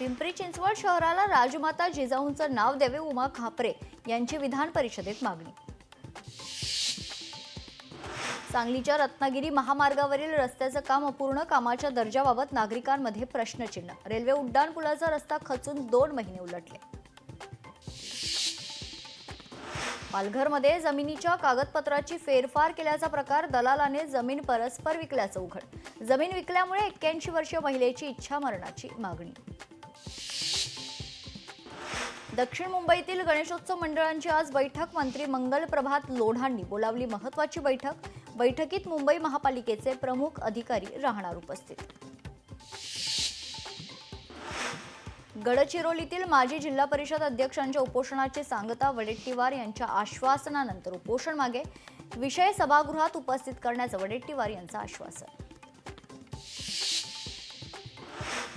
पिंपरी चिंचवड शहराला राजमाता जिजाऊंचं नाव द्यावे, उमा खापरे यांची विधान परिषदेत मागणी. सांगलीच्या रत्नागिरी महामार्गावरील रस्त्याचं काम अपूर्ण, कामाच्या दर्जाबाबत नागरिकांमध्ये प्रश्नचिन्ह. रेल्वे उड्डाण पुलाचा रस्ता खचून 2 महिने उलटले. पालघरमध्ये जमिनीच्या कागदपत्राची फेरफार केल्याचा प्रकार, दलालाने जमीन परस्पर विकल्याचं उघड. जमीन विकल्यामुळे 81 वर्षीय महिलेची इच्छा मरणाची मागणी. दक्षिण मुंबईतील गणेशोत्सव मंडळांची आज बैठक. मंत्री मंगल प्रभात लोढांनी बोलावली महत्त्वाची बैठक. बैठकीत मुंबई महापालिकेचे प्रमुख अधिकारी राहणार उपस्थित. गडचिरोलीतील माजी जिल्हा परिषद अध्यक्षांच्या उपोषणाची सांगता. वडेट्टीवार यांच्या आश्वासनानंतर उपोषण मागे. विषय सभागृहात उपस्थित करण्याचं वडेट्टीवार यांचं आश्वासन.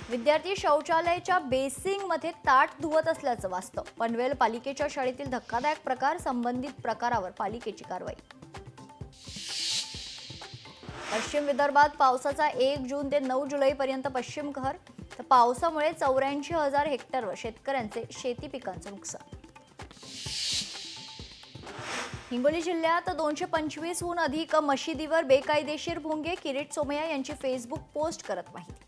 विद्यार्थी शौचालयाच्या बेसिंगमध्ये ताट धुवत असल्याचं वास्तव. पनवेल पालिकेच्या शाळेतील धक्कादायक प्रकार. संबंधित प्रकारावर पालिकेची कारवाई. पश्चिम विदर्भात पावसाचा 1 जून ते 9 जुलैपर्यंत पश्चिम कहर. तर पावसामुळे 84,000 हेक्टरवर शेतकऱ्यांचे शेती पिकांचं नुकसान. हिंगोली जिल्ह्यात 225हून अधिक मशिदीवर बेकायदेशीर भोंगे. किरीट सोमय्या यांची फेसबुक पोस्ट करत माहिती.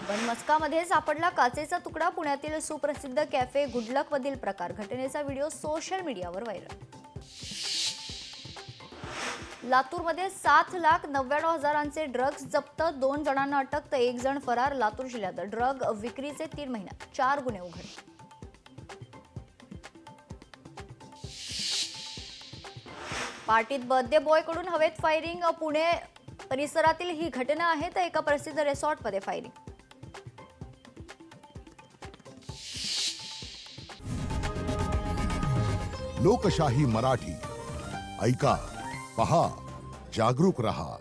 बनमस्कामध्ये सापडला काचेचा तुकडा. पुण्यातील सुप्रसिद्ध कॅफे गुडलक मधील प्रकार. घटनेचा व्हिडिओ सोशल मीडियावर व्हायरल. लातूरमध्ये 7,99,000चे ड्रग्ज जप्त. 2 जणांना अटक तर 1 जण फरार. लातूर जिल्ह्यात ड्रग विक्रीचे 3 महिन्यात 4 गुन्हे उघडले. पार्टीत बर्थडे बॉयकडून हवेत फायरिंग. पुणे परिसरातील ही घटना आहे. तर एका प्रसिद्ध रिसॉर्टमध्ये फायरिंग. लोकशाही मराठी ऐका, पहा, जागरूक रहा.